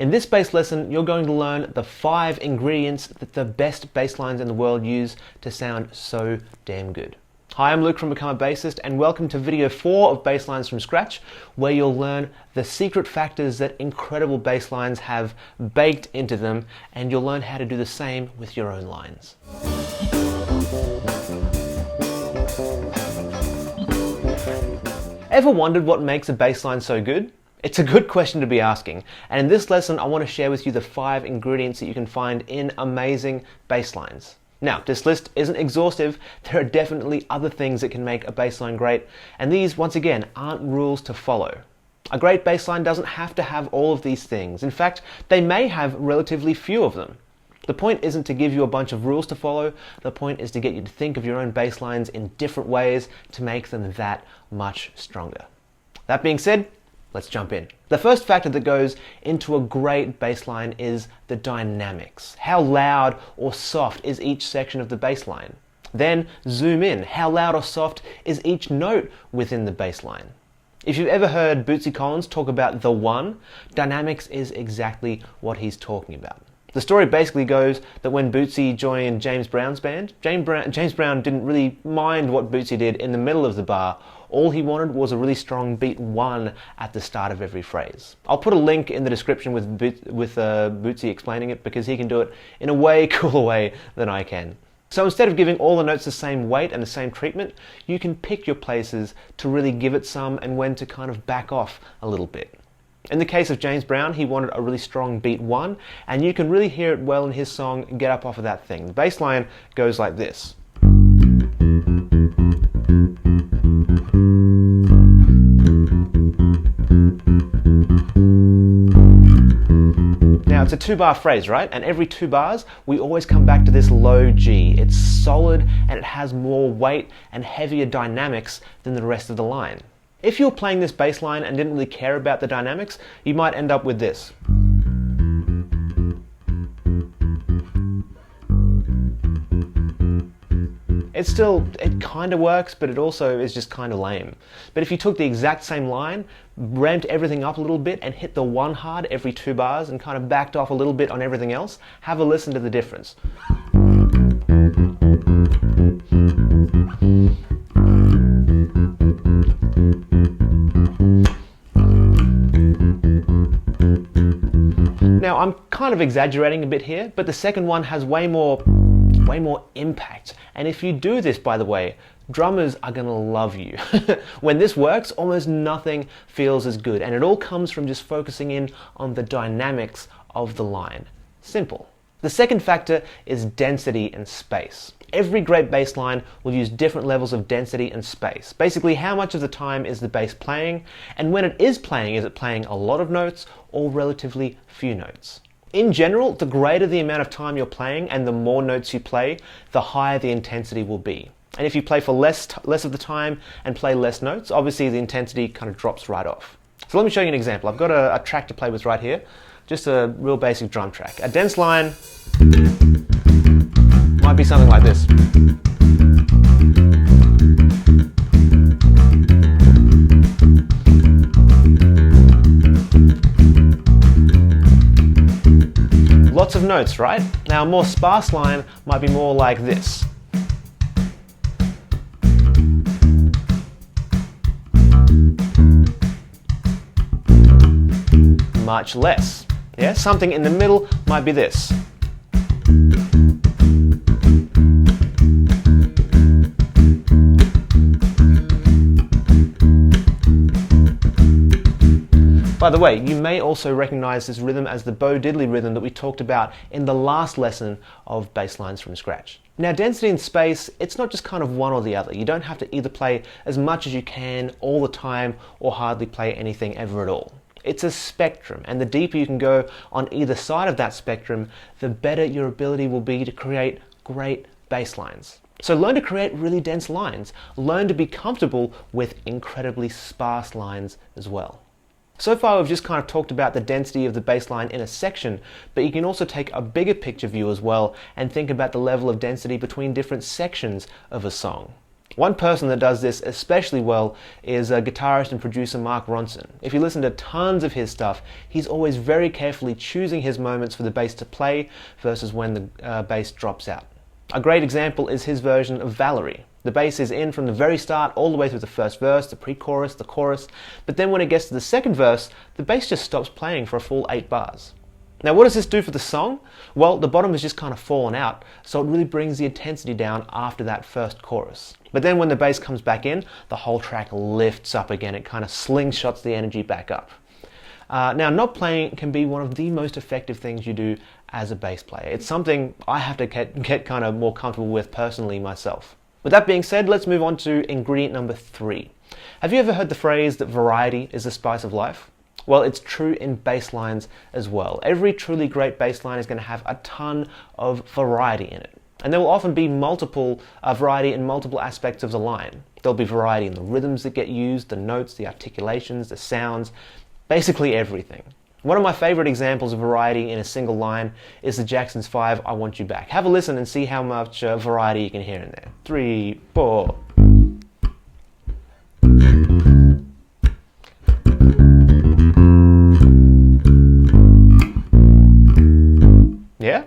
In this bass lesson, you're going to learn the 5 ingredients that the best bass lines in the world use to sound so damn good. Hi, I'm Luke from Become a Bassist, and welcome to video 4 of Basslines From Scratch, where you'll learn the secret factors that incredible bass lines have baked into them, and you'll learn how to do the same with your own lines. Ever wondered what makes a bass line so good? It's a good question to be asking, and in this lesson I want to share with you the 5 ingredients that you can find in amazing bass lines. Now, this list isn't exhaustive. There are definitely other things that can make a bass line great, and these, once again, aren't rules to follow. A great bass line doesn't have to have all of these things. In fact, they may have relatively few of them. The point isn't to give you a bunch of rules to follow. The point is to get you to think of your own bass lines in different ways to make them that much stronger. That being said, let's jump in. The first factor that goes into a great bass line is the dynamics. How loud or soft is each section of the bass line? Then zoom in. How loud or soft is each note within the bass line? If you've ever heard Bootsy Collins talk about the one, dynamics is exactly what he's talking about. The story basically goes that when Bootsy joined James Brown's band, James Brown didn't really mind what Bootsy did in the middle of the bar. All he wanted was a really strong beat 1 at the start of every phrase. I'll put a link in the description with Bootsy explaining it, because he can do it in a way cooler way than I can. So instead of giving all the notes the same weight and the same treatment, you can pick your places to really give it some and when to kind of back off a little bit. In the case of James Brown, he wanted a really strong beat 1, and you can really hear it well in his song Get Up Off of That Thing. The bass line goes like this. Now, it's a 2-bar phrase, right? And every 2 bars, we always come back to this low G. It's solid and it has more weight and heavier dynamics than the rest of the line. If you were playing this bass line and didn't really care about the dynamics, you might end up with this. It kind of works, but it also is just kind of lame. But if you took the exact same line, ramped everything up a little bit and hit the 1 hard every 2 bars and kind of backed off a little bit on everything else, have a listen to the difference. Now, I'm kind of exaggerating a bit here, but the second one has way more impact. And if you do this, by the way, drummers are going to love you. When this works, almost nothing feels as good, and it all comes from just focusing in on the dynamics of the line. Simple. The second factor is density and space. Every great bass line will use different levels of density and space. Basically, how much of the time is the bass playing, and when it is it playing a lot of notes or relatively few notes? In general, the greater the amount of time you're playing and the more notes you play, the higher the intensity will be. And if you play for less of the time and play less notes, obviously the intensity kind of drops right off. So let me show you an example. I've got a track to play with right here, just a real basic drum track. A dense line might be something like this. Lots of notes, right? Now a more sparse line might be more like this. Much less. Yeah, something in the middle might be this. By the way, you may also recognize this rhythm as the Bo Diddley rhythm that we talked about in the last lesson of Basslines From Scratch. Now, density and space, it's not just kind of one or the other. You don't have to either play as much as you can all the time or hardly play anything ever at all. It's a spectrum, and the deeper you can go on either side of that spectrum, the better your ability will be to create great bass lines. So learn to create really dense lines. Learn to be comfortable with incredibly sparse lines as well. So far we've just kind of talked about the density of the bass line in a section, but you can also take a bigger picture view as well and think about the level of density between different sections of a song. One person that does this especially well is guitarist and producer Mark Ronson. If you listen to tons of his stuff, he's always very carefully choosing his moments for the bass to play versus when the bass drops out. A great example is his version of Valerie. The bass is in from the very start all the way through the first verse, the pre-chorus, the chorus, but then when it gets to the second verse, the bass just stops playing for a full 8 bars. Now what does this do for the song? Well, the bottom has just kind of fallen out, so it really brings the intensity down after that first chorus. But then when the bass comes back in, the whole track lifts up again. It kind of slingshots the energy back up. Now, not playing can be one of the most effective things you do as a bass player. It's something I have to get kind of more comfortable with personally myself. With that being said, let's move on to ingredient number 3. Have you ever heard the phrase that variety is the spice of life? Well, it's true in bass lines as well. Every truly great bass line is going to have a ton of variety in it. And there will often be variety in multiple aspects of the line. There'll be variety in the rhythms that get used, the notes, the articulations, the sounds, basically everything. One of my favorite examples of variety in a single line is the Jackson's 5, I Want You Back. Have a listen and see how much variety you can hear in there. 3, 4. Yeah?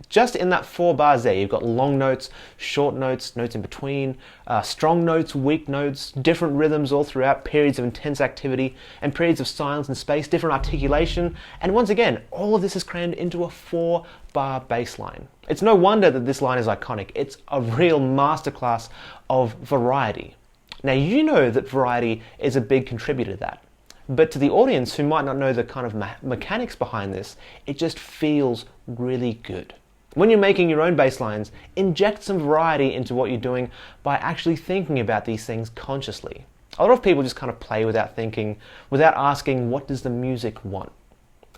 Just in that 4 bars there, you've got long notes, short notes, notes in between, strong notes, weak notes, different rhythms all throughout, periods of intense activity, and periods of silence and space, different articulation, and once again, all of this is crammed into a 4-bar bass line. It's no wonder that this line is iconic. It's a real masterclass of variety. Now, you know that variety is a big contributor to that. But to the audience who might not know the kind of mechanics behind this, it just feels really good. When you're making your own bass lines, inject some variety into what you're doing by actually thinking about these things consciously. A lot of people just kind of play without thinking, without asking, what does the music want?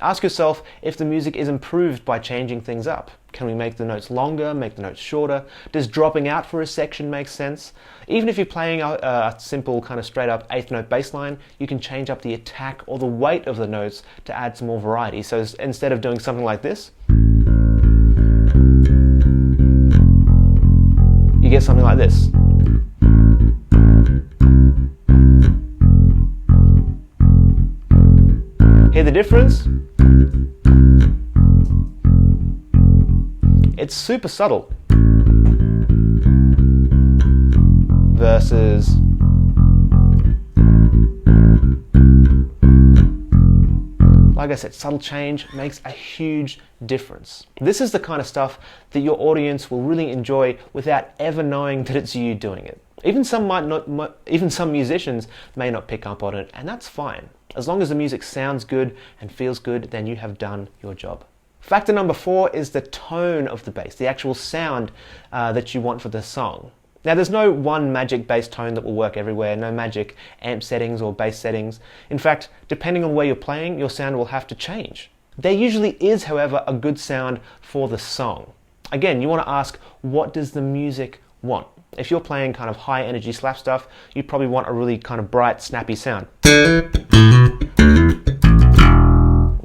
Ask yourself if the music is improved by changing things up. Can we make the notes longer, make the notes shorter? Does dropping out for a section make sense? Even if you're playing a simple kind of straight up 8th note bass line, you can change up the attack or the weight of the notes to add some more variety. So instead of doing something like this, you get something like this. Hear the difference? It's super subtle versus like I said, subtle change makes a huge difference. This is the kind of stuff that your audience will really enjoy without ever knowing that it's you doing it. Even some musicians may not pick up on it, and that's fine. As long as the music sounds good and feels good, then you have done your job. Factor number 4 is the tone of the bass, the actual sound that you want for the song. Now, there's no one magic bass tone that will work everywhere, no magic amp settings or bass settings. In fact, depending on where you're playing, your sound will have to change. There usually is, however, a good sound for the song. Again, you want to ask, what does the music want? If you're playing kind of high energy slap stuff, you probably want a really kind of bright, snappy sound.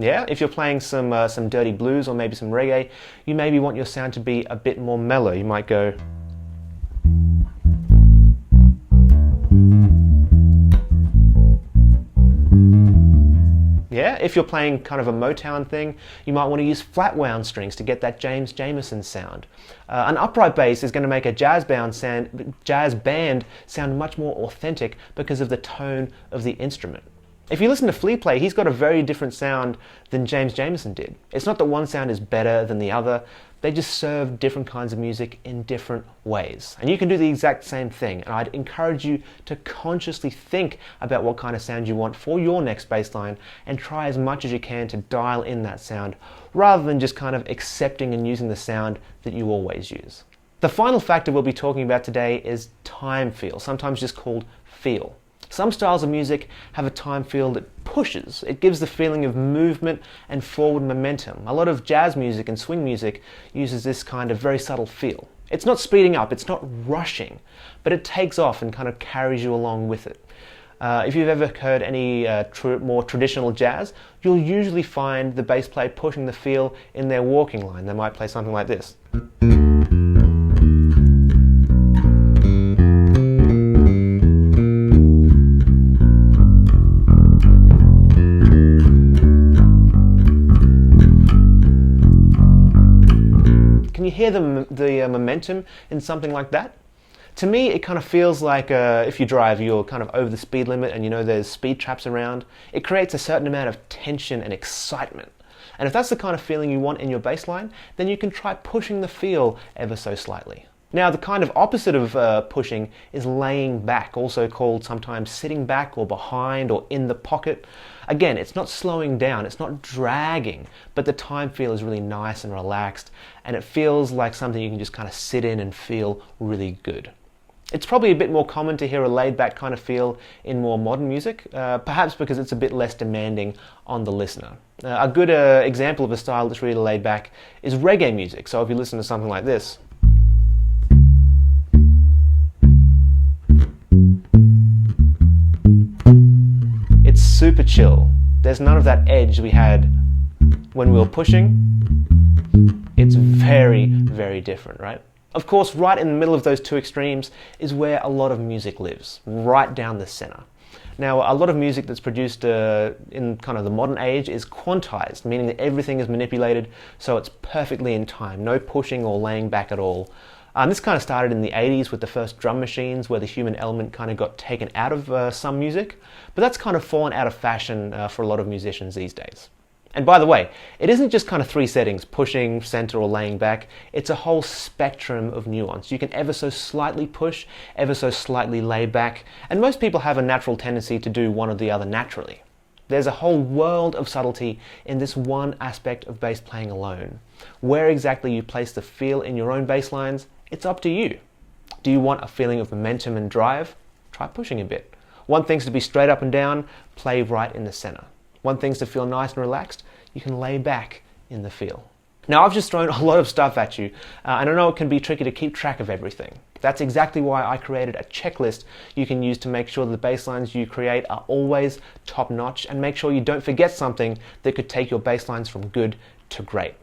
Yeah, if you're playing some dirty blues or maybe some reggae, you maybe want your sound to be a bit more mellow. You might go. Yeah, if you're playing kind of a Motown thing, you might want to use flat wound strings to get that James Jamerson sound. An upright bass is going to make a jazz band sound much more authentic because of the tone of the instrument. If you listen to Flea play, he's got a very different sound than James Jamerson did. It's not that one sound is better than the other, they just serve different kinds of music in different ways. And you can do the exact same thing, and I'd encourage you to consciously think about what kind of sound you want for your next bass line and try as much as you can to dial in that sound, rather than just kind of accepting and using the sound that you always use. The final factor we'll be talking about today is time feel, sometimes just called feel. Some styles of music have a time feel that pushes. It gives the feeling of movement and forward momentum. A lot of jazz music and swing music uses this kind of very subtle feel. It's not speeding up, it's not rushing, but it takes off and kind of carries you along with it. If you've ever heard any more traditional jazz, you'll usually find the bass player pushing the feel in their walking line. They might play something like this. you hear the momentum in something like that? To me, it kind of feels like if you drive, you're kind of over the speed limit and you know there's speed traps around. It creates a certain amount of tension and excitement. And if that's the kind of feeling you want in your bass line, then you can try pushing the feel ever so slightly. Now, the kind of opposite of pushing is laying back, also called sometimes sitting back or behind or in the pocket. Again, it's not slowing down, it's not dragging, but the time feel is really nice and relaxed, and it feels like something you can just kind of sit in and feel really good. It's probably a bit more common to hear a laid-back kind of feel in more modern music, perhaps because it's a bit less demanding on the listener. A good example of a style that's really laid back is reggae music. So if you listen to something like this, it's super chill. There's none of that edge we had when we were pushing. It's very, very different, right? Of course, right in the middle of those two extremes is where a lot of music lives, right down the center. Now, a lot of music that's produced in kind of the modern age is quantized, meaning that everything is manipulated so it's perfectly in time, no pushing or laying back at all. This kind of started in the 80s with the first drum machines where the human element kind of got taken out of some music, but that's kind of fallen out of fashion for a lot of musicians these days. And by the way, it isn't just kind of three settings, pushing, center, or laying back. It's a whole spectrum of nuance. You can ever so slightly push, ever so slightly lay back, and most people have a natural tendency to do one or the other naturally. There's a whole world of subtlety in this one aspect of bass playing alone. Where exactly you place the feel in your own bass lines, it's up to you. Do you want a feeling of momentum and drive? Try pushing a bit. Want things to be straight up and down? Play right in the center. Want things to feel nice and relaxed? You can lay back in the feel. Now, I've just thrown a lot of stuff at you, and I know it can be tricky to keep track of everything. That's exactly why I created a checklist you can use to make sure the bass lines you create are always top-notch, and make sure you don't forget something that could take your bass lines from good to great.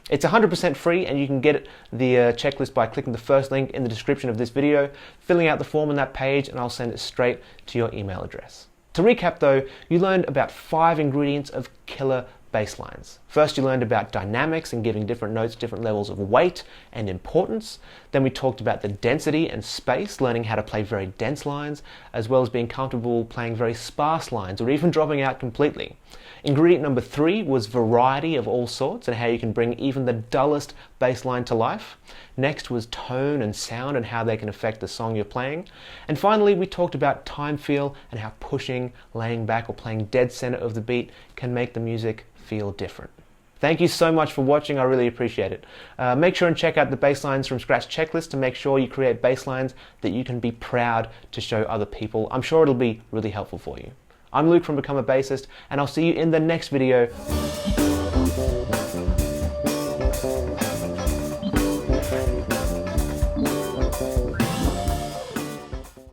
It's 100% free, and you can get the checklist by clicking the first link in the description of this video, filling out the form on that page, and I'll send it straight to your email address. To recap though, you learned about 5 ingredients of killer bass lines. First, you learned about dynamics and giving different notes different levels of weight and importance. Then we talked about the density and space, learning how to play very dense lines, as well as being comfortable playing very sparse lines, or even dropping out completely. Ingredient number 3 was variety of all sorts and how you can bring even the dullest bass line to life. Next was tone and sound and how they can affect the song you're playing. And finally, we talked about time feel and how pushing, laying back, or playing dead center of the beat can make the music feel different. Thank you so much for watching, I really appreciate it. Make sure and check out the Basslines From Scratch checklist to make sure you create bass lines that you can be proud to show other people. I'm sure it'll be really helpful for you. I'm Luke from Become a Bassist, and I'll see you in the next video.